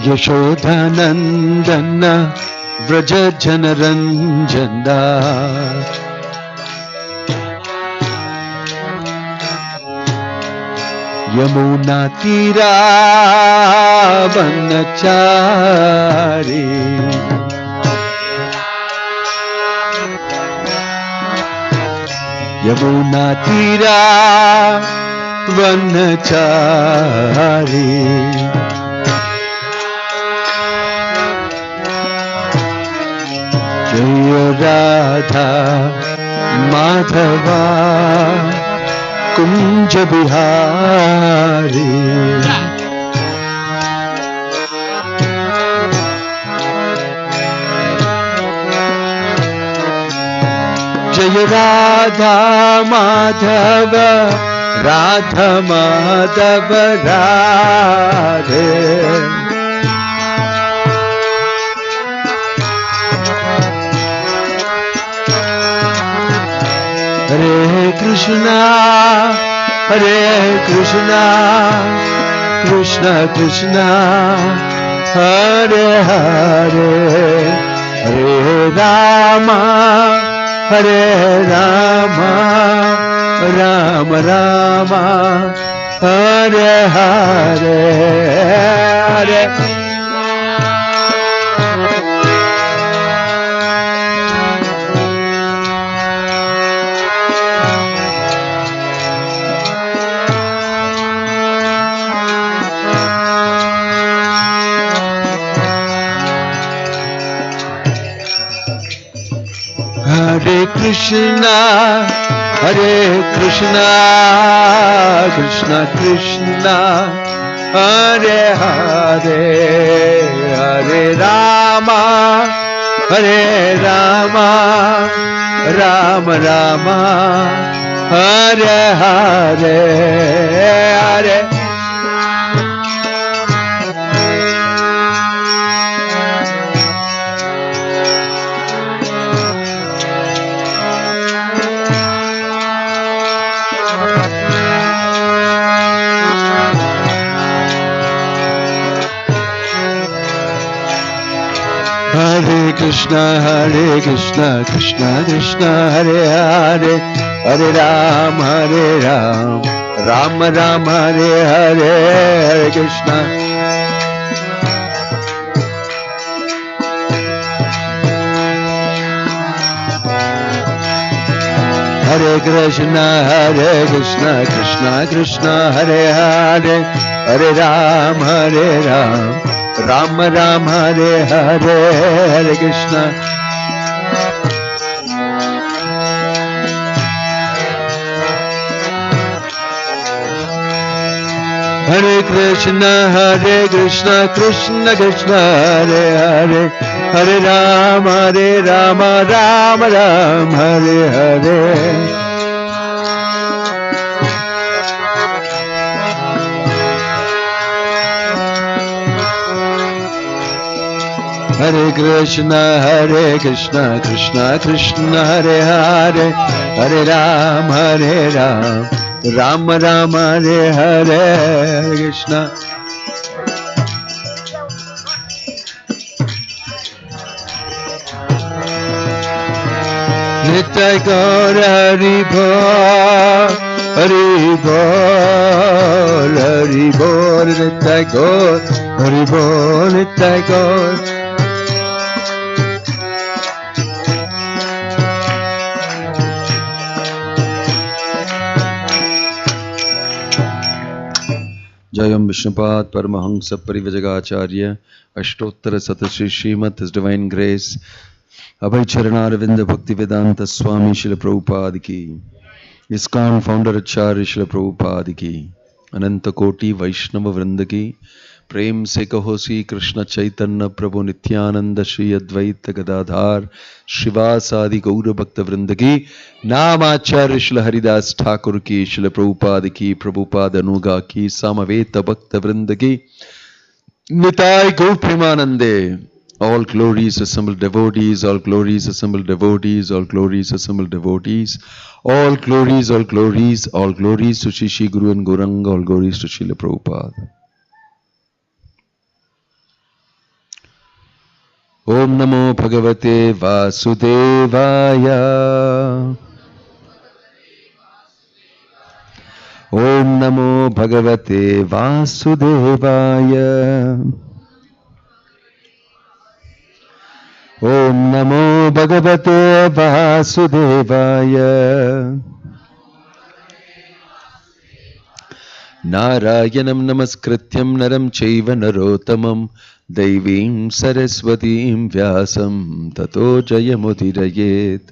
Yashodhanandana Vraja Janaranjana Yamuna Tira Vanachari Yamuna Tira Vanachari Jaya Radha Madhava Kunja Bihari Jaya Radha Madhava Radha Madhava Radhe Hare Krishna Krishna Krishna Hare Hare Hare Rama Rama Rama Hare Hare Hare Hare Krishna Krishna Krishna Hare Hare Hare Rama Rama Rama Hare Hare Hare Hare Krishna Krishna Krishna Hare Hare Hare Ram Ram Hare Hare Hare Krishna Hare Krishna Krishna Krishna Hare Hare Hare Ram Ram Hare Hare Hare Krishna Hare Krishna Krishna Krishna Hare Hare Hare Ram Ram Hare Hare Hare Krishna Krishna Krishna Hare Hare Hare Ram Ram Hare Hare Krishna Nitai Gaur Hari Bol Nitai Gaur Hari Bol Nitai Gaur Jayam Vishnupad Paramahansa Parivajagacharya Ashtottara Satashri Srimad His Divine Grace Abhay Charanaravinda Bhakti Vedanta Swami Srila Prabhupada Ki ISKCON Founder Acharya Srila Prabhupada Ki Ananta Koti Vaishnava Vrinda Ki Prem Se Kaho Sri Krishna Chaitanya Prabhu Nityananda Shri Advaita Gadadhar Shivasadi Gaura Bhakta Vrinda Ki Naam Acharya Srila Haridas Thakur Ki Srila Prabhupada Ki Prabhupada Anuga Ki Samaveta Bhakta Vrinda Ki Nitai Gaur Premanande. All glories assembled devotees, all glories assembled devotees, all glories assembled devotees, all glories, all glories, all glories to Shri Guru and Gauranga, all glories to Srila Prabhupada. Om Namo Bhagavate Vasudevaya. Om Namo Bhagavate Vasudevaya. Om Namo Bhagavate Vasudevaya. Narayanam Namaskrityam Naram Chaiva Narotamam Devim Saraswatim Vyasam Tato Jayamudirayet.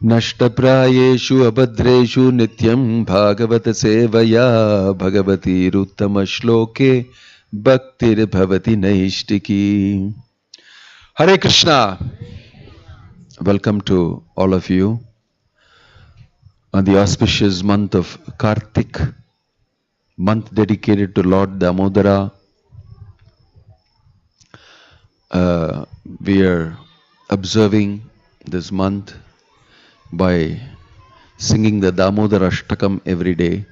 Nashtaprayeshu abhadreshu nityam bhagavata sevaya bhagavati ruttama shloke bhaktir bhavati naishtiki. Hare Krishna. Welcome to all of you on the auspicious month of Kartik, month dedicated to Lord Damodara. We are observing this month by singing the Damodar Ashtakam every day,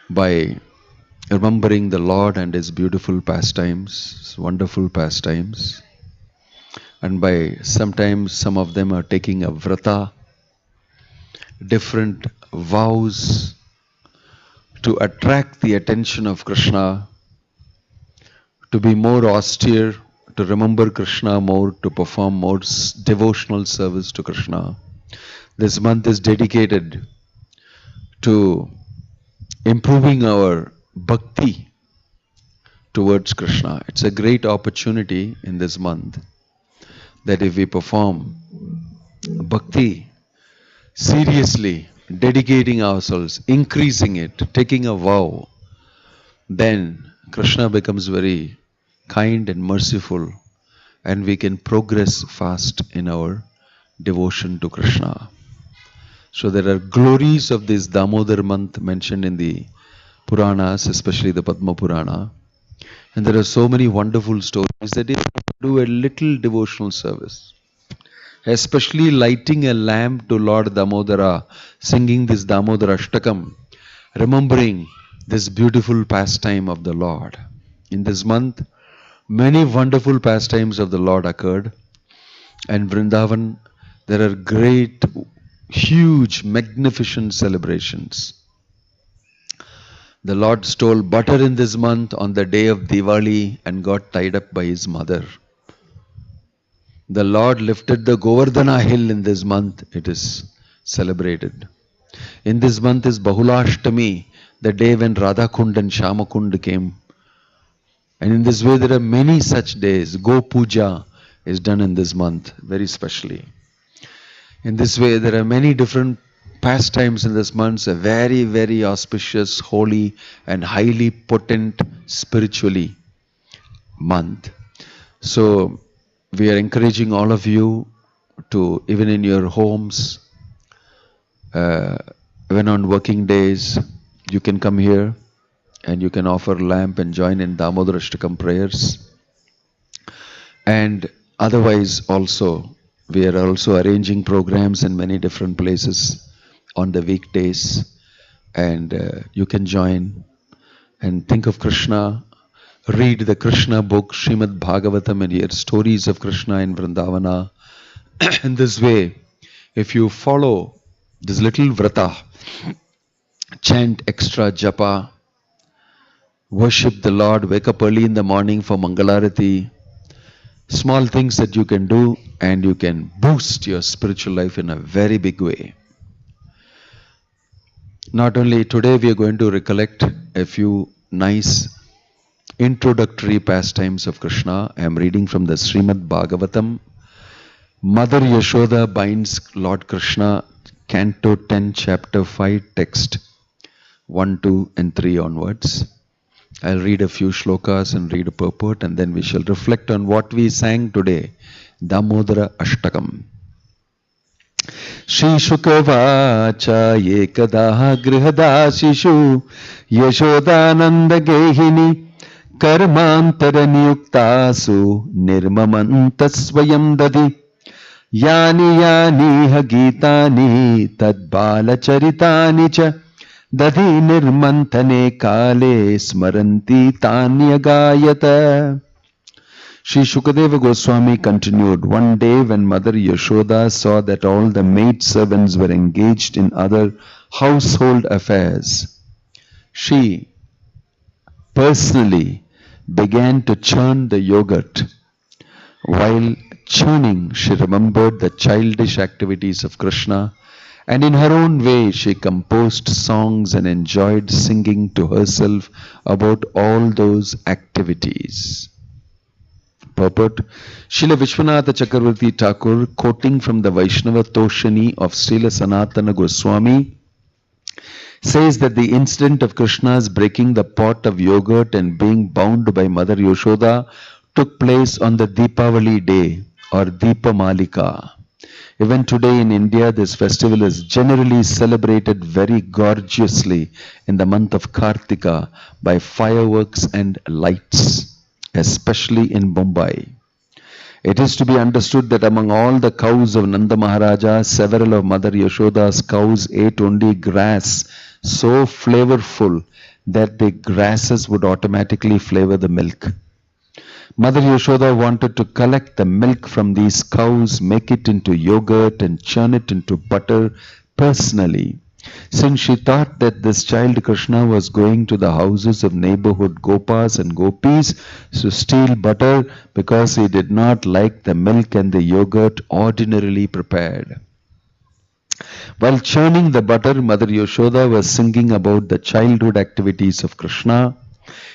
by remembering the Lord and His beautiful pastimes, His wonderful pastimes, and by sometimes some of them are taking a vrata, different vows to attract the attention of Krishna, to be more austere, to remember Krishna more, to perform more devotional service to Krishna. This month is dedicated to improving our Bhakti towards Krishna. It's a great opportunity in this month that if we perform Bhakti seriously, dedicating ourselves, increasing it, taking a vow, then Krishna becomes very kind and merciful, and we can progress fast in our devotion to Krishna. So there are glories of this Damodar month mentioned in the Puranas, especially the Padma Purana, and there are so many wonderful stories that if you do a little devotional service, especially lighting a lamp to Lord Damodara, singing this Damodara Ashtakam, remembering this beautiful pastime of the Lord. In this month, many wonderful pastimes of the Lord occurred, and Vrindavan, there are great, huge, magnificent celebrations. The Lord stole butter in this month on the day of Diwali and got tied up by his mother. The Lord lifted the Govardhana hill in this month, it is celebrated. In this month is Bahulashtami, the day when Radhakund and Shamakund came. And in this way there are many such days. Go Puja is done in this month, very specially. In this way there are many different pastimes in this month, a very, very auspicious, holy and highly potent spiritually month. So we are encouraging all of you to, even in your homes, even on working days, you can come here and you can offer lamp and join in Damodar Ashtakam prayers. And otherwise also, we are also arranging programs in many different places on the weekdays, and you can join and think of Krishna, read the Krishna book, Srimad Bhagavatam, and hear stories of Krishna in Vrindavana. In this way, if you follow this little vrata, chant extra japa, worship the Lord, wake up early in the morning for Mangalarati, small things that you can do, and you can boost your spiritual life in a very big way. Not only today we are going to recollect a few nice introductory pastimes of Krishna. I am reading from the Srimad Bhagavatam. Mother Yashoda binds Lord Krishna, Canto 10, Chapter 5, text 1, 2 and 3 onwards. I'll read a few shlokas and read a purport, and then we shall reflect on what we sang today, Damodara Ashtakam. Shri Shukavacha Ekadaha Grihadasishu Yashodananda Gehini Karmantara Niyuktasu Nirmamantasvayam Dadi Yani Yani Hagitani Tadbala Charitani Cha Dadi Nirmantane Kale Smaranti Tanya Gayata. Sri Shukadeva Goswami continued, one day when Mother Yashoda saw that all the maid servants were engaged in other household affairs, she personally began to churn the yogurt. While churning, she remembered the childish activities of Krishna, and in her own way she composed songs and enjoyed singing to herself about all those activities. Purport: Srila Vishwanatha Chakravarti Thakur, quoting from the Vaishnava Toshani of Srila Sanatana Goswami, says that the incident of Krishna's breaking the pot of yogurt and being bound by Mother Yashoda took place on the Deepavali day or Deepamalika. Even today in India, this festival is generally celebrated very gorgeously in the month of Kartika by fireworks and lights, especially in Mumbai. It is to be understood that among all the cows of Nanda Maharaja, several of Mother Yashoda's cows ate only grass so flavorful that the grasses would automatically flavor the milk. Mother Yashoda wanted to collect the milk from these cows, make it into yogurt and churn it into butter personally. Since she thought that this child Krishna was going to the houses of neighborhood Gopas and Gopis to steal butter because he did not like the milk and the yogurt ordinarily prepared. While churning the butter, Mother Yashoda was singing about the childhood activities of Krishna.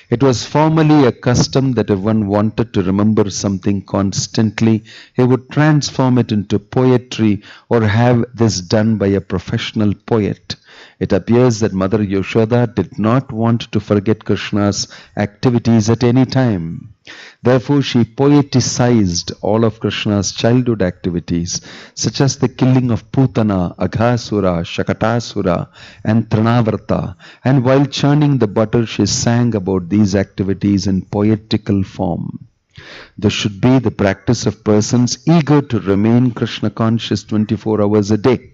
It was formerly a custom that if one wanted to remember something constantly, he would transform it into poetry or have this done by a professional poet. It appears that Mother Yashoda did not want to forget Krishna's activities at any time. Therefore, she poeticized all of Krishna's childhood activities, such as the killing of Putana, Aghasura, Shakatasura, and Trinavarta. And while churning the butter, she sang about these activities in poetical form. This should be the practice of persons eager to remain Krishna conscious 24 hours a day.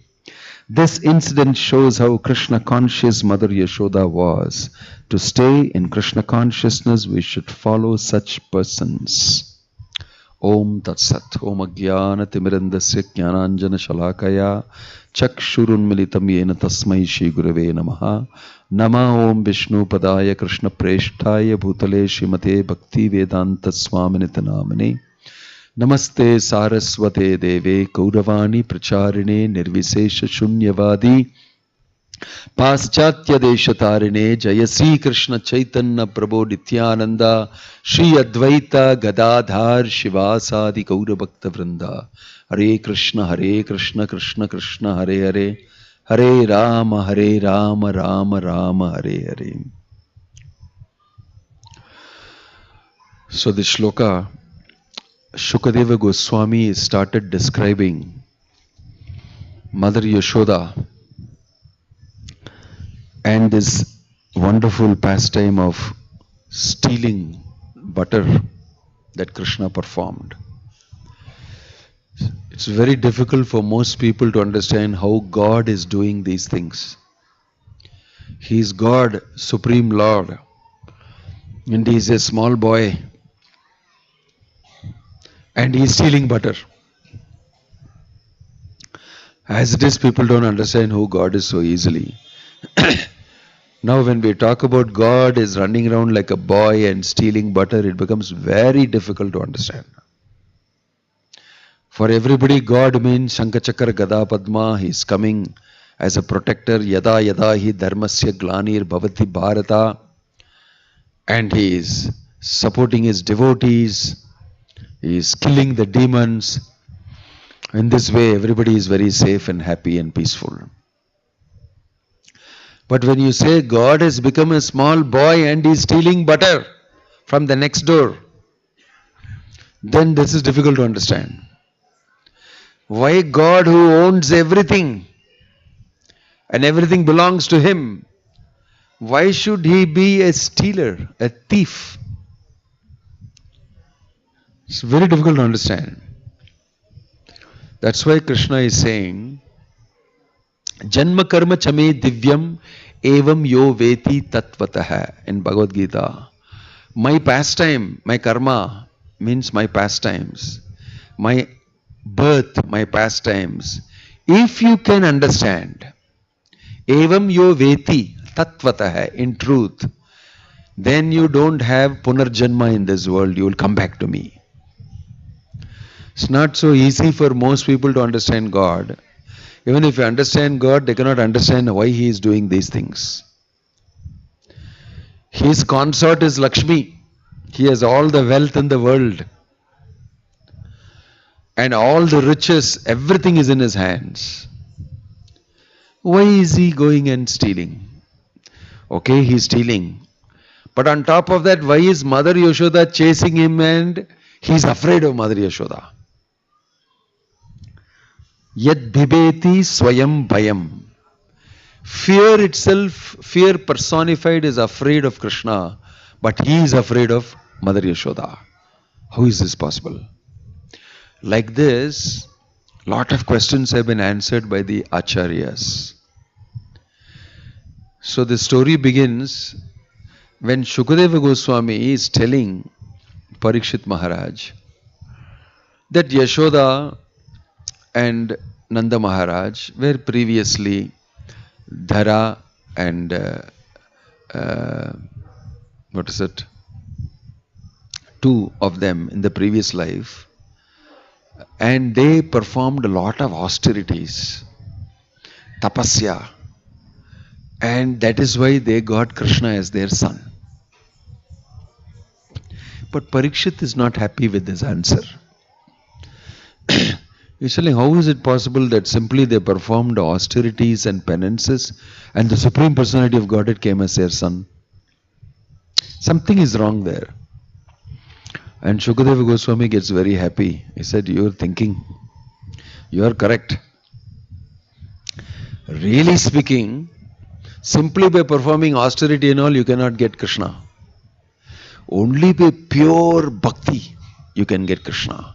This incident shows how Krishna conscious Mother Yashoda was. To stay in Krishna consciousness, we should follow such persons. Om Tat Sat. Om Agyana Timirandasya Jnananjana Shalakaya Chakshurun Militam Yena Tasmai Shri Gurave Namaha. Nama Om Vishnu Padaya Krishna Preshtaya Bhutale Shrimate Bhakti Vedanta Swaminita Namane. Namaste Saraswate Deve Kauravani Pracharine Nirvisesha Shunyavadi Paschatya Deshatarine Jaya Sri Krishna Chaitanya Prabhu Nityananda Shri Advaita Gadadhar Shivasadi Gaura Bhakta Vrinda. Hare Krishna Krishna Krishna Hare Hare Hare Rama Rama Rama Hare Hare. So the shloka Shukadeva Goswami started describing Mother Yashoda and this wonderful pastime of stealing butter that Krishna performed. It's very difficult for most people to understand how God is doing these things. He is God, Supreme Lord, and he is a small boy. And he is stealing butter. As it is, people don't understand who God is so easily. Now when we talk about God is running around like a boy and stealing butter, it becomes very difficult to understand. For everybody, God means Shankachakra Gada Padma. He is coming as a protector. Yada yada hi dharmasya glanir bhavati bharata. And he is supporting his devotees. He is killing the demons. In this way, everybody is very safe and happy and peaceful. But when you say God has become a small boy and is stealing butter from the next door, then this is difficult to understand. Why God, who owns everything and everything belongs to him, why should he be a stealer, a thief? It's very difficult to understand. That's why Krishna is saying, Janma karma chame divyam evam yo veti tatvataha in Bhagavad Gita. My pastime, my karma means my pastimes, my birth, my pastimes. If you can understand, evam yo veti tatvatah, in truth, then you don't have punarjanma in this world, you will come back to me. It's not so easy for most people to understand God. Even if you understand God, they cannot understand why He is doing these things. His consort is Lakshmi. He has all the wealth in the world. And all the riches, everything is in his hands. Why is he going and stealing? Okay, he's stealing. But on top of that, why is Mother Yashoda chasing him and he's afraid of Mother Yashoda? Yad bhibeti swayam bhayam. Fear itself, fear personified, is afraid of Krishna, but he is afraid of Mother Yashoda. How is this possible? Like this, lot of questions have been answered by the Acharyas. So the story begins when Shukadeva Goswami is telling Parikshit Maharaj that Yashoda and Nanda Maharaj were previously Dhara and two of them in the previous life, and they performed a lot of austerities, tapasya, and that is why they got Krishna as their son. But Parikshit is not happy with this answer. He's telling, how is it possible that simply they performed austerities and penances and the Supreme Personality of Godhead came as their son? Something is wrong there. And Shukadeva Goswami gets very happy. He said, you are thinking, you are correct. Really speaking, simply by performing austerity and all, you cannot get Krishna. Only by pure bhakti, you can get Krishna.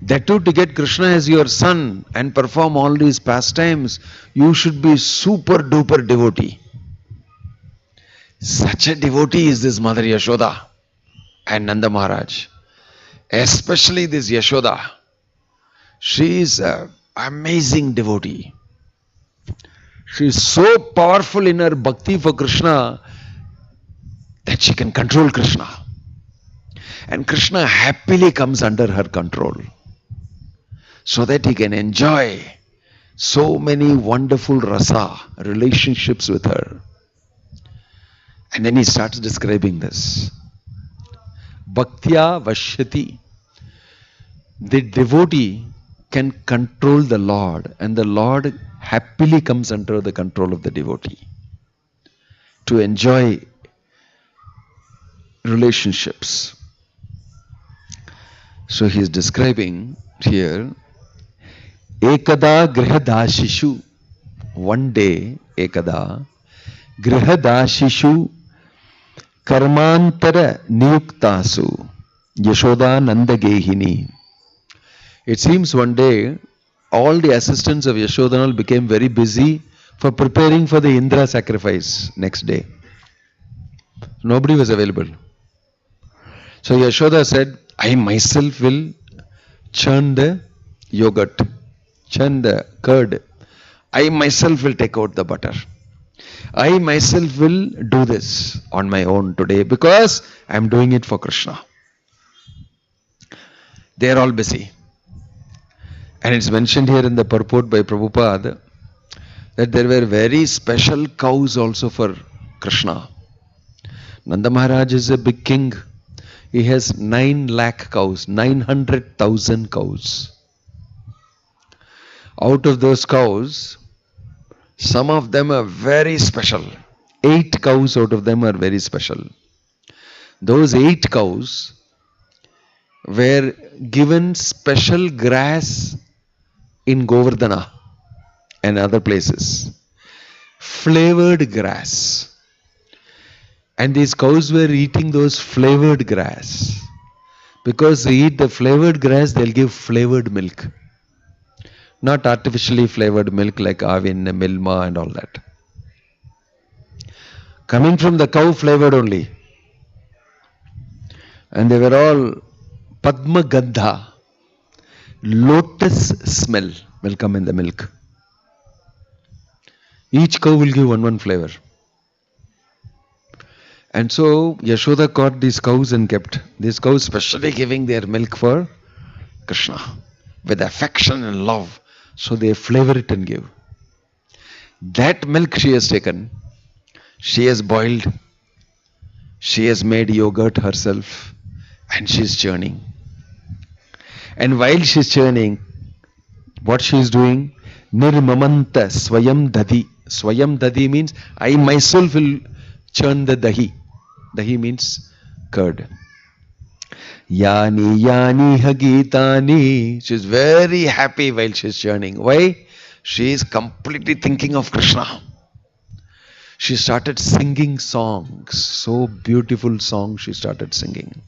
That too, to get Krishna as your son and perform all these pastimes, you should be super duper devotee. Such a devotee is this Mother Yashoda and Nanda Maharaj. Especially this Yashoda. She is an amazing devotee. She is so powerful in her bhakti for Krishna that she can control Krishna. And Krishna happily comes under her control, so that he can enjoy so many wonderful rasa relationships with her. And then he starts describing this. Bhaktya vashyati. The devotee can control the Lord, and the Lord happily comes under the control of the devotee to enjoy relationships. So he is describing here, Ekada grihadashishu. One day, Ekada grihadashishu karmantara niyuktasu Yashoda Nanda Gehini. It seems one day all the assistants of Yashoda became very busy for preparing for the Indra sacrifice next day. Nobody was available. So Yashoda said, I myself will churn the yogurt, churn the curd. I myself will take out the butter. I myself will do this on my own today because I am doing it for Krishna. They are all busy. And it's mentioned here in the purport by Prabhupada that there were very special cows also for Krishna. Nanda Maharaj is a big king. He has 9 lakh cows, 900,000 cows. Out of those cows, some of them are very special. 8 cows out of them are very special. Those 8 cows were given special grass in Govardhana and other places. Flavored grass. And these cows were eating those flavored grass. Because they eat the flavored grass, they'll give flavored milk. Not artificially flavored milk like Avin, Milma and all that. Coming from the cow, flavored only. And they were all Padma Gandha, lotus smell will come in the milk. Each cow will give one flavor. And so Yashoda caught these cows and kept. These cows specially giving their milk for Krishna with affection and love. So they flavor it and give. That milk she has taken, she has boiled, she has made yogurt herself, and she is churning. And while she is churning, what she is doing? Nirmamanta swayam dadi. Swayam dadi means I myself will churn the dahi. Dahi means curd. Yani yani hagitani. She is very happy while she is churning. Why? She is completely thinking of Krishna. She started singing songs. So beautiful songs she started singing.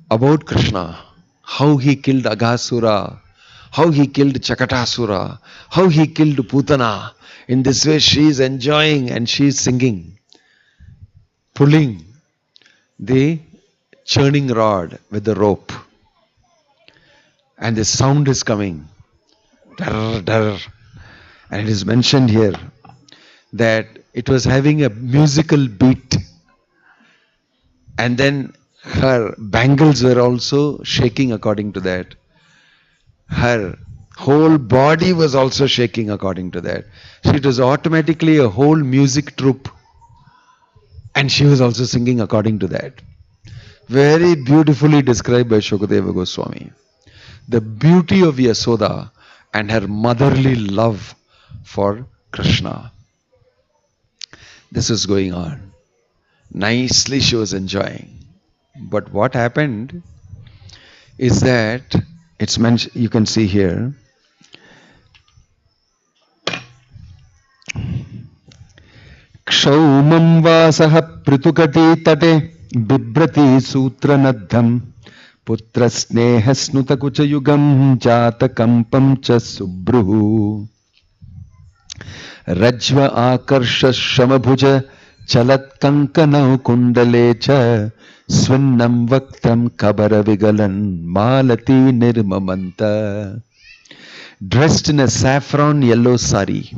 About Krishna. How he killed Aghasura. How he killed Chakatasura. How he killed Putana. In this way she is enjoying and she is singing. Pulling the churning rod with the rope. And the sound is coming. Dar, dar. And it is mentioned here that it was having a musical beat. And then her bangles were also shaking according to that. Her whole body was also shaking according to that. So it was automatically a whole music troupe. And she was also singing according to that. Very beautifully described by Shukadeva Goswami. The beauty of Yasoda and her motherly love for Krishna. This is going on. Nicely she was enjoying. But what happened is that it's mentioned, you can see here. Kshaumam vasaha pritukati tate bibrati sutranadham putra sneha snuta kuchayugam jata kampam cha subruhu rajva akarsha shamabhuja chalat kankana kundale swinnam vaktam kabara vigalan malati nirmamanta. Dressed in a saffron yellow sari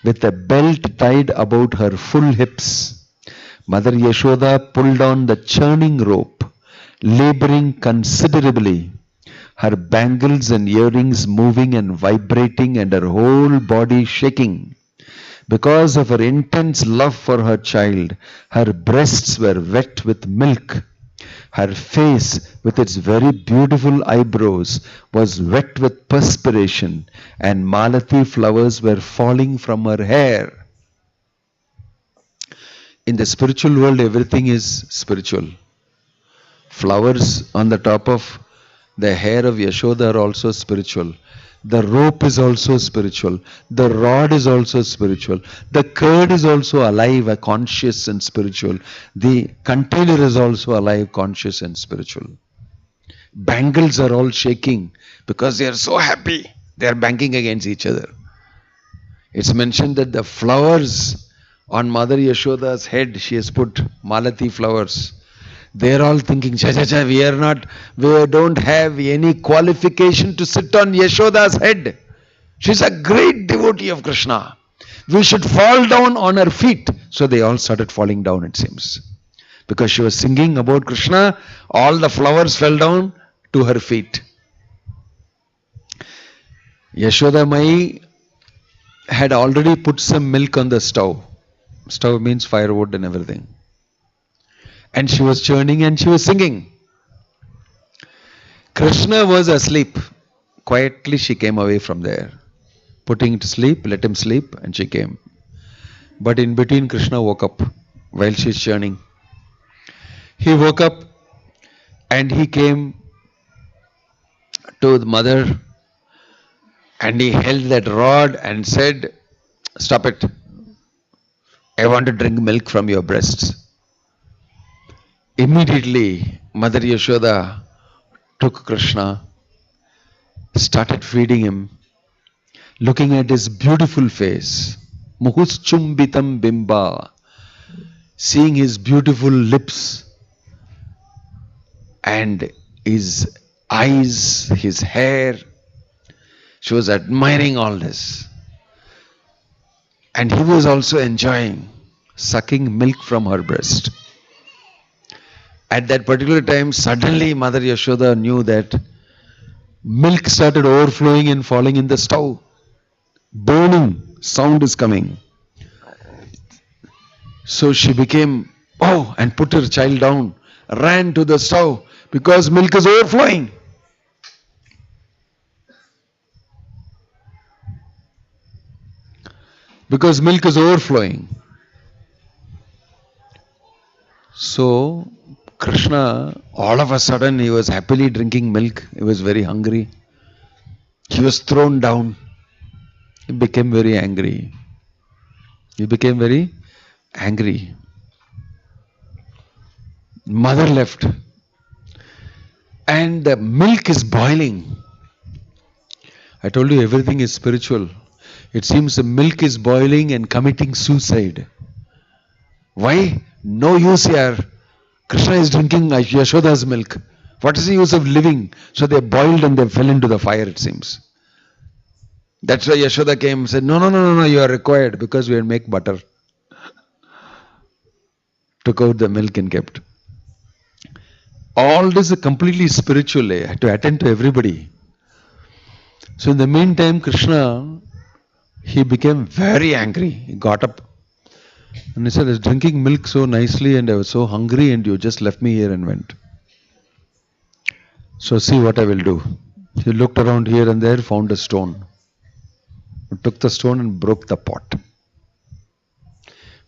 with a belt tied about her full hips, Mother Yashoda pulled on the churning rope, laboring considerably, her bangles and earrings moving and vibrating and her whole body shaking. Because of her intense love for her child, her breasts were wet with milk. Her face, with its very beautiful eyebrows, was wet with perspiration, and malati flowers were falling from her hair. In the spiritual world, everything is spiritual. Flowers on the top of the hair of Yashoda are also spiritual. The rope is also spiritual. The rod is also spiritual. The curd is also alive, conscious and spiritual. The container is also alive, conscious and spiritual. Bangles are all shaking because they are so happy. They are banging against each other. It's mentioned that the flowers on Mother Yashoda's head, she has put malati flowers. They are all thinking, we don't have any qualification to sit on Yashoda's head. She's a great devotee of Krishna. We should fall down on her feet. So they all started falling down, it seems. Because she was singing about Krishna, all the flowers fell down to her feet. Yashoda Mai had already put some milk on the stove. Stove means firewood and everything. And she was churning and she was singing. Krishna was asleep. Quietly she came away from there. Putting him to sleep, let him sleep, and she came. But in between, Krishna woke up while she is churning. He woke up and he came to the mother and he held that rod and said, "Stop it. I want to drink milk from your breasts." Immediately, Mother Yashoda took Krishna, started feeding him, looking at his beautiful face, Muhuschumbitam Bimba, seeing his beautiful lips, and his eyes, his hair. She was admiring all this. And he was also enjoying sucking milk from her breast. At that particular time, suddenly Mother Yashoda knew that milk started overflowing and falling in the stove. Burning sound is coming. So she became, and put her child down, ran to the stove because milk is overflowing. Because milk is overflowing. So Krishna, all of a sudden, he was happily drinking milk. He was very hungry. He was thrown down. He became very angry. Mother left. And the milk is boiling. I told you everything is spiritual. It seems the milk is boiling and committing suicide. Why? No use here. Krishna is drinking Yashoda's milk. What is the use of living? So they boiled and they fell into the fire, it seems. That's why Yashoda came and said, no, you are required because we will make butter. Took out the milk and kept. All this is completely spiritual. To attend to everybody. So in the meantime, Krishna, he became very angry. He got up. And he said, I was drinking milk so nicely and I was so hungry and you just left me here and went. So see what I will do. He looked around here and there, found a stone. He took the stone and broke the pot.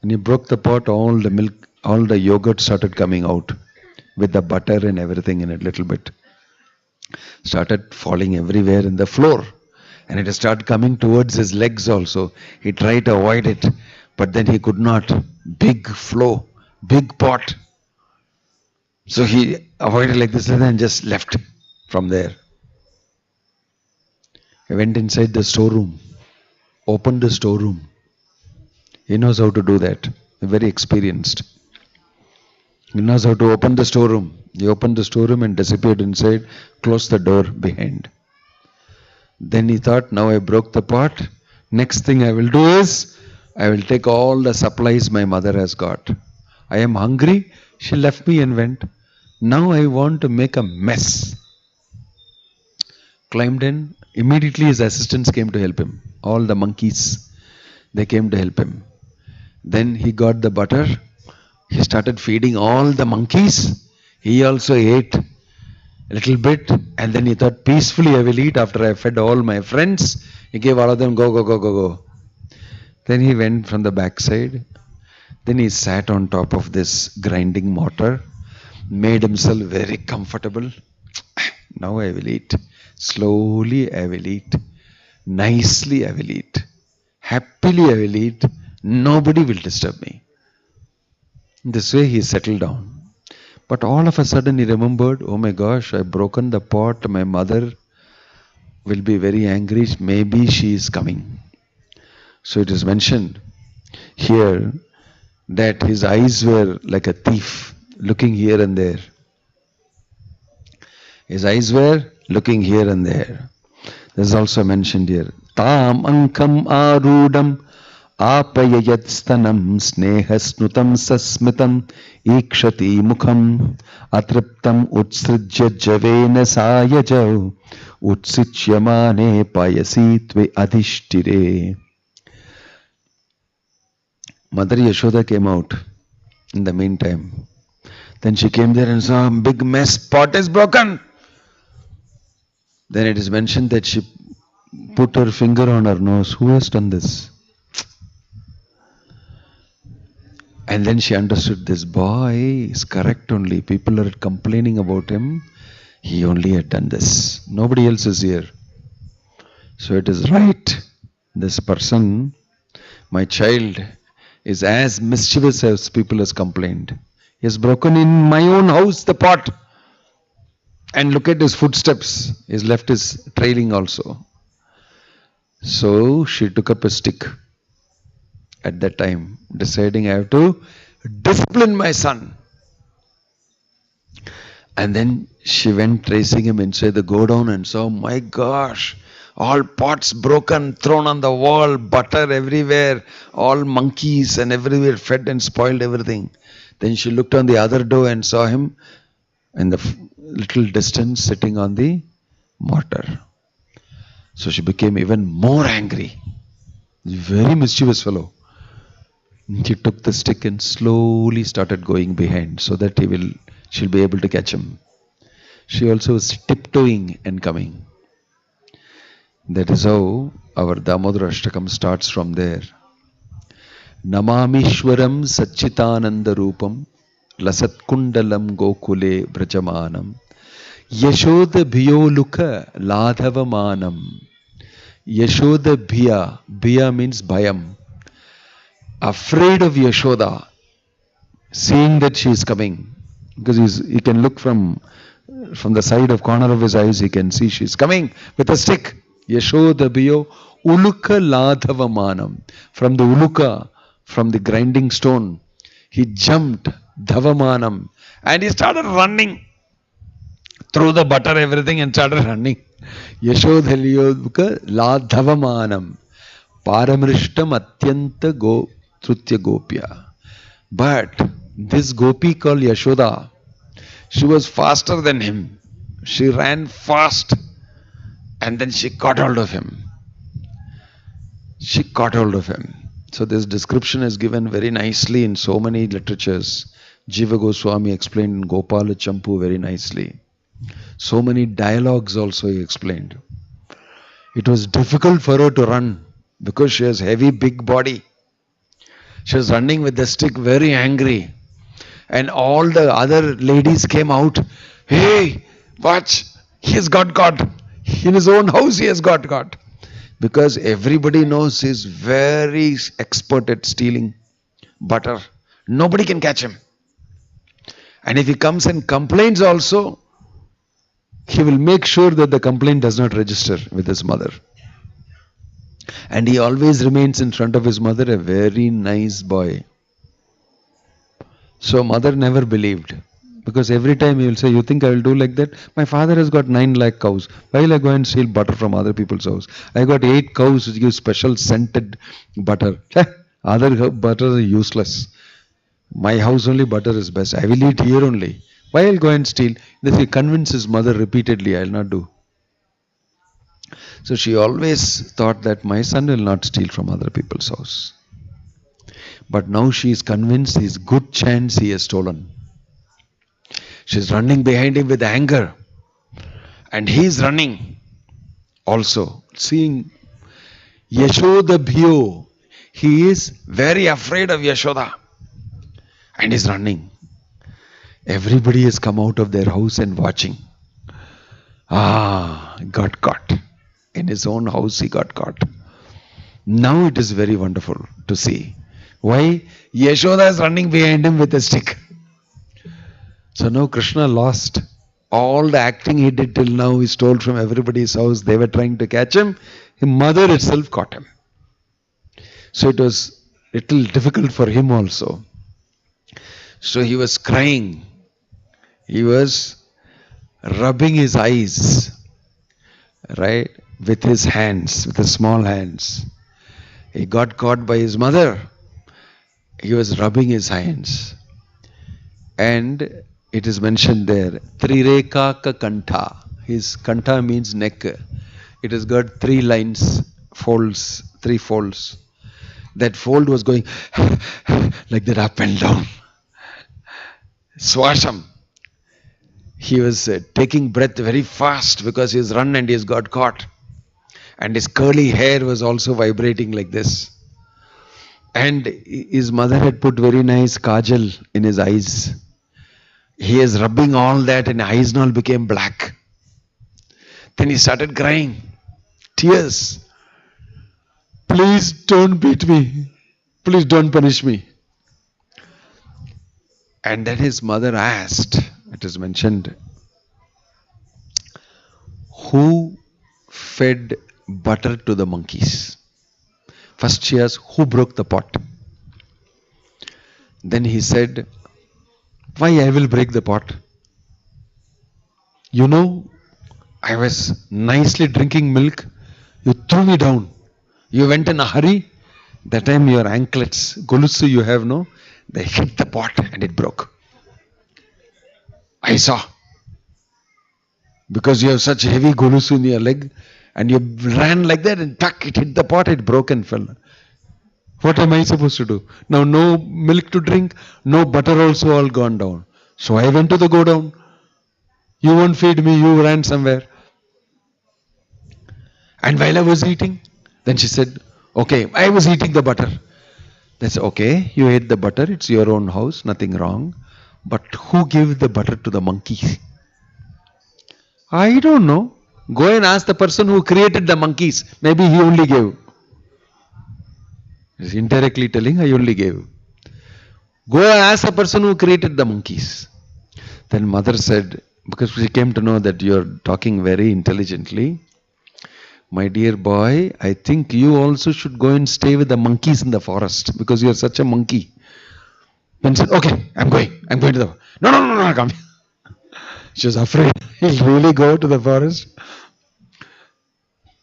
When he broke the pot, all the milk, all the yogurt started coming out with the butter and everything in it a little bit. Started falling everywhere in the floor. And it started coming towards his legs also. He tried to avoid it. But then he could not. Big flow, big pot. So he avoided like this and just left from there. He went inside the storeroom, opened the storeroom. He knows how to do that. He's very experienced. He knows how to open the storeroom. He opened the storeroom and disappeared inside, closed the door behind. Then he thought, now I broke the pot. Next thing I will do is, I will take all the supplies my mother has got. I am hungry. She left me and went. Now I want to make a mess. Climbed in. Immediately his assistants came to help him. All the monkeys, they came to help him. Then he got the butter. He started feeding all the monkeys. He also ate a little bit. And then he thought, peacefully I will eat after I fed all my friends. He gave all of them, go. Then he went from the backside. Then he sat on top of this grinding mortar, made himself very comfortable. Now I will eat. Slowly I will eat. Nicely I will eat. Happily I will eat. Nobody will disturb me. This way he settled down. But all of a sudden he remembered, oh my gosh, I've broken the pot. My mother will be very angry. Maybe she is coming. So it is mentioned here that his eyes were like a thief, looking here and there. His eyes were looking here and there. This is also mentioned here. Tam ankam arudam apayayat stanam snehasnutam sasmitam ikshati mukham atriptam utsrijya javena sayajav utsityamane payasitve adhishtire. Mother Yashoda came out in the meantime. Then she came there and saw a big mess. Pot is broken. Then it is mentioned that she put her finger on her nose. Who has done this? And then she understood, this boy is correct only. People are complaining about him. He only had done this. Nobody else is here. So it is right. This person, my child, is as mischievous as people has complained. He has broken in my own house the pot. And look at his footsteps. His left is trailing also. So she took up a stick at that time, deciding I have to discipline my son. And then she went tracing him inside the godown and saw, my gosh, all pots broken, thrown on the wall, butter everywhere, all monkeys and everywhere fed and spoiled everything. Then she looked on the other door and saw him in the little distance sitting on the mortar. So she became even more angry. Very mischievous fellow. She took the stick and slowly started going behind so that she'll be able to catch him. She also was tiptoeing and coming. That is how our Damodar Ashtakam starts from there. Namamishwaram Satchitananda Rupam Lasatkundalam Gokule Brajamanam Yashoda Bhiyoluka Ladhavamanam. Yashoda Bhiya. Bhiya means Bhayam. Afraid of Yashoda, seeing that she is coming. Because he can look from the side of corner of his eyes, he can see she is coming with a stick. Yashoda Bhiyo Uluka Ladhavamanam. From the Uluka, from the grinding stone, he jumped Dhavamanam and he started running. Threw the butter, everything, and started running. Yashoda Uluka Ladhavamanam. Paramrishtam Atyanta Go Trutya Gopya. But this gopi called Yashoda, she was faster than him. She ran fast and then she caught hold of him. She caught hold of him. So this description is given very nicely in so many literatures. Jiva Goswami explained in Gopala Champu very nicely. So many dialogues also he explained. It was difficult for her to run because she has heavy big body. She was running with the stick, very angry. And all the other ladies came out. Hey, watch, he has got caught. In his own house he has got caught. Because everybody knows he is very expert at stealing butter. Nobody can catch him. And if he comes and complains also, he will make sure that the complaint does not register with his mother. And he always remains in front of his mother a very nice boy. So mother never believed. Because every time he will say, you think I will do like that? My father has got 9 lakh cows. Why will I go and steal butter from other people's house? I got 8 cows which give special scented butter. Other butter are useless. My house only butter is best. I will eat here only. Why I will go and steal? This he convinced his mother repeatedly, I will not do. So she always thought that my son will not steal from other people's house. But now she is convinced his good chance he has stolen. She is running behind him with anger. And he is running also. Seeing Yashoda Bhiyo. He is very afraid of Yashoda. And is running. Everybody has come out of their house and watching. Got caught. In his own house he got caught. Now it is very wonderful to see. Why? Yashoda is running behind him with a stick. So now Krishna lost. All the acting he did till now, he stole from everybody's house. They were trying to catch him. His mother itself caught him. So it was a little difficult for him also. So he was crying. He was rubbing his eyes, right, with his hands, with his small hands. He got caught by his mother. He was rubbing his hands. And it is mentioned there, Trirekaka Kantha. His Kantha means neck. It has got 3 lines, folds, 3 folds. That fold was going like that up and down. Swasham. He was taking breath very fast because he has run and he has got caught. And his curly hair was also vibrating like this. And his mother had put very nice kajal in his eyes. He is rubbing all that and eyes now became black. Then he started crying. Tears. Please don't beat me. Please don't punish me. And then his mother asked, it is mentioned, who fed butter to the monkeys? First she asked, who broke the pot? Then he said, why I will break the pot? You know, I was nicely drinking milk. You threw me down. You went in a hurry. That time your anklets, golusu you have, no? They hit the pot and it broke. I saw. Because you have such heavy golusu in your leg and you ran like that and tuck, it hit the pot, it broke and fell. What am I supposed to do? Now no milk to drink, no butter also all gone down. So I went to the go down. You won't feed me, you ran somewhere. And while I was eating, then she said, okay, I was eating the butter. That's okay, you ate the butter, it's your own house, nothing wrong. But who gave the butter to the monkeys? I don't know. Go and ask the person who created the monkeys. Maybe he only gave. He's indirectly telling, I only gave. Go and ask the person who created the monkeys. Then mother said, because she came to know that you're talking very intelligently, my dear boy, I think you also should go and stay with the monkeys in the forest because you're such a monkey. Then said, okay, I'm going to the... No, come. She was afraid he'll really go to the forest.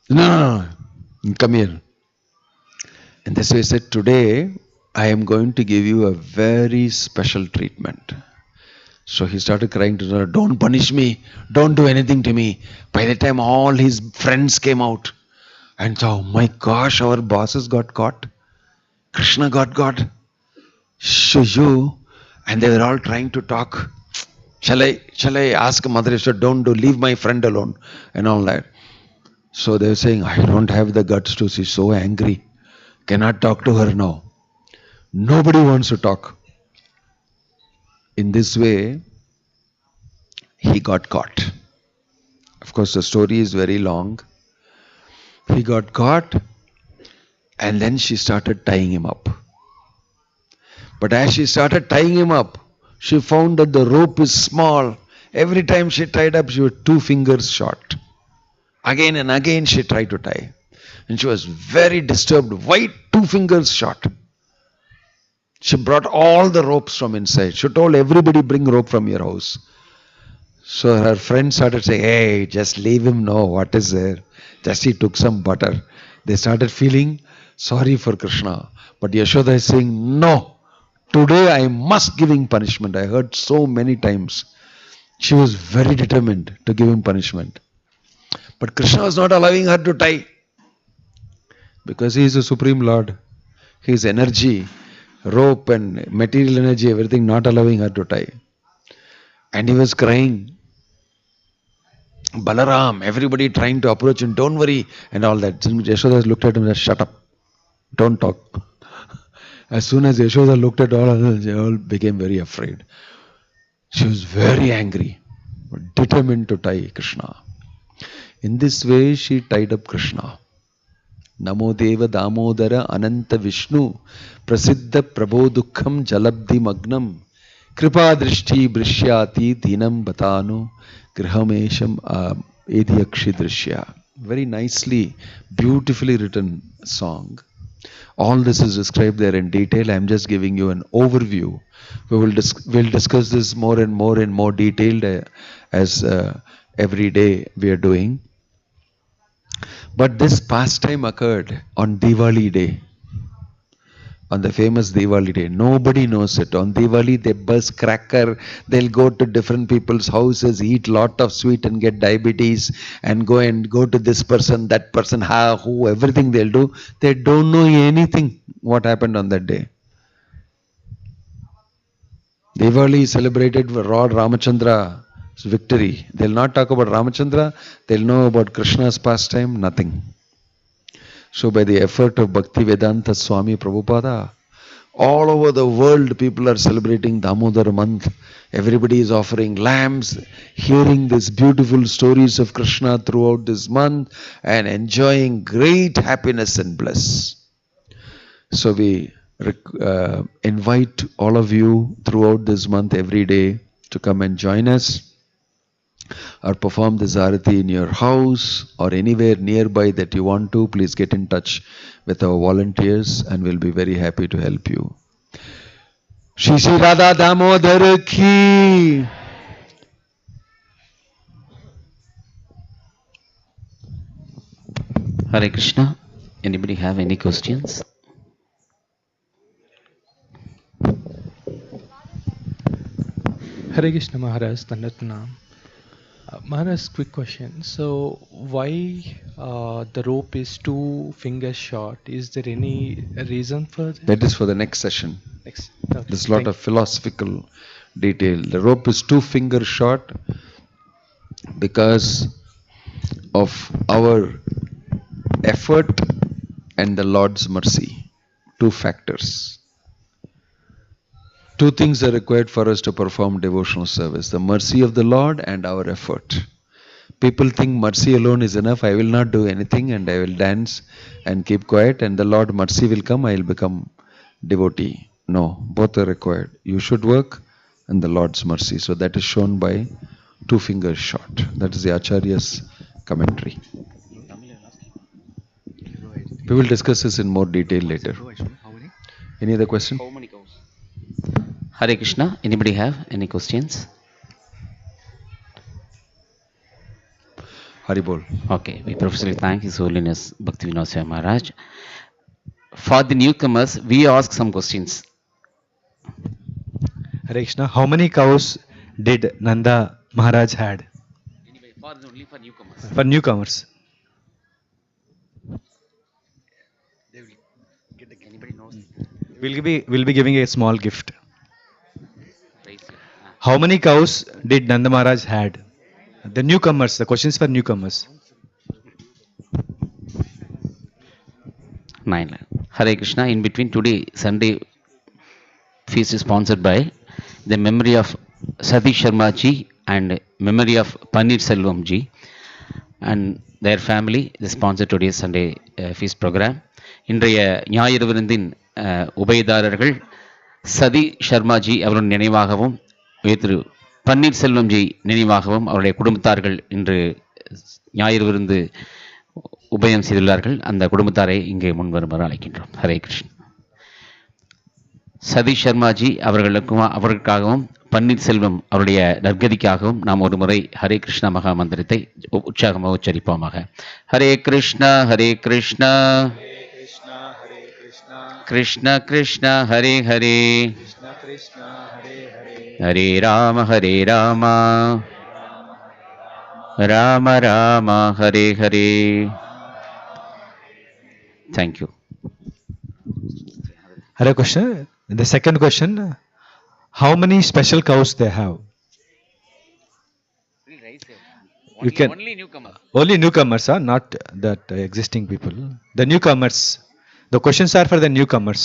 No, come here. And this way said, today I am going to give you a very special treatment. So he started crying to her, don't punish me, don't do anything to me. By the time all his friends came out and saw, oh my gosh, our bosses got caught. Krishna got caught. Shuju. And they were all trying to talk. Shall I ask mother? She said, don't do, leave my friend alone and all that. So they were saying, I don't have the guts to, she's so angry. Cannot talk to her now. Nobody wants to talk. In this way, he got caught. Of course, the story is very long. He got caught and then she started tying him up. But as she started tying him up, she found that the rope is small. Every time she tied up, she was 2 fingers short. Again and again she tried to tie. And she was very disturbed. Why 2 fingers short? She brought all the ropes from inside. She told everybody, bring rope from your house. So her friends started saying, hey, just leave him know what is there. Just he took some butter. They started feeling sorry for Krishna. But Yashoda is saying, no, today I must give him punishment. I heard so many times. She was very determined to give him punishment. But Krishna was not allowing her to tie. Because he is the Supreme Lord. His energy, rope and material energy, everything not allowing her to tie. And he was crying. Balaram, everybody trying to approach him, don't worry, and all that. Yashoda looked at him and said, shut up, don't talk. As soon as Yashoda looked at all, they all became very afraid. She was very angry, but determined to tie Krishna. In this way, she tied up Krishna. Namo Deva Damodara Ananta Vishnu Prasiddha Prabho Dukkham Jalabdi Magnam Kripa Drishti Brishyati Dinam Batano Grihamesham Ediyakshi Drishya. Very nicely, beautifully written song. All this is described there in detail. I am just giving you an overview. We'll discuss this more and more detailed as every day we are doing. But this pastime occurred on Diwali day. On the famous Diwali day. Nobody knows it. On Diwali they burst cracker. They'll go to different people's houses, eat lot of sweet and get diabetes, and go to this person, that person, who, everything they'll do. They don't know anything what happened on that day. Diwali is celebrated for Lord Ramachandra's victory. They'll not talk about Ramachandra. They'll know about Krishna's pastime, nothing. So by the effort of Bhakti Vedanta Swami Prabhupada, all over the world people are celebrating Damodar month. Everybody is offering lamps, hearing these beautiful stories of Krishna throughout this month and enjoying great happiness and bliss. So we invite all of you throughout this month every day to come and join us or perform this arati in your house or anywhere nearby that you want to. Please get in touch with our volunteers and we'll be very happy to help you. Shri Shri Radha Damodar ki. Hare Krishna. Anybody have any questions? Hare Krishna Maharaj, Dandatna. Maharaj, quick question. So, why the rope is 2 fingers short? Is there any reason for that? That is for the next session. Next. Okay. There's a lot of philosophical detail. The rope is 2 fingers short because of our effort and the Lord's mercy. 2 factors. 2 things are required for us to perform devotional service: the mercy of the Lord and our effort. People think mercy alone is enough. I will not do anything and I will dance and keep quiet, and the Lord mercy will come, I will become devotee. No, both are required. You should work and the Lord's mercy. So that is shown by 2 fingers short. That is the Acharya's commentary. We will discuss this in more detail later. Any other question? How many cows? Hare Krishna. Anybody have any questions? Haribol. Okay, we profusely thank His Holiness Bhakti Vinoda Swami Maharaj. For the newcomers, we ask some questions. Hare Krishna. How many cows did Nanda Maharaj had? Anyway, only for newcomers. For newcomers. Anybody knows? We'll be giving a small gift. How many cows did Nanda Maharaj had? The newcomers. The questions for newcomers. 9. Hare Krishna. In between today, Sunday feast is sponsored by the memory of Sati Sharma ji and memory of Panir Selvam ji and their family. They sponsor today's Sunday feast program. இன்றைய ஞாயிறு விருந்தின் உபயதாரர்கள் சதி ஷர்மாஜி அவருடைய நினைவாகவும் திரு Panneerselvam G நினைவாகவும் அவருடைய குடும்பத்தார்கள் இன்று ஞாயிறு விருந்து உபயம் செய்துள்ளார்கள். அந்த குடும்பத்தாரை இங்கே முன்வருமாறு அழைக்கின்றோம். ஹரே கிருஷ்ணா. சதி ஷர்மாஜி அவர்களுக்காகவும் பன்னீர்செல்வம் அவருடைய நற்கதிக்காகவும் நாம் ஒரு முறை ஹரே கிருஷ்ணா மகா மந்திரத்தை உற்சாகமாக உச்சரிப்போமாக. Hare Krishna Hare Krishna Krishna Krishna Hare Hare Hare Rama Rama Rama Hare Hare. Thank you. Hare Krishna. The second question. How many special cows they have? Only newcomers, not that existing people. The newcomers. The questions are for the newcomers.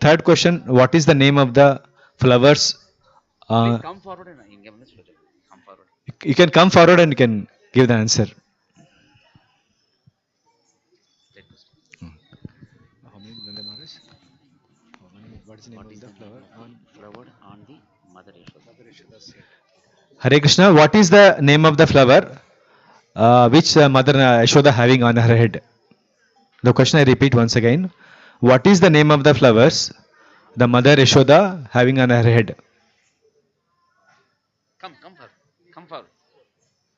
Third question. What is the name of the flowers? Come forward and come forward. You can come forward and you can give the answer. What is the name of the flower on the Mother Yashoda? Hare Krishna. What is the name of the flower which Mother Yashoda having on her head? The question I repeat once again. What is the name of the flowers the Mother Yashoda having on her head?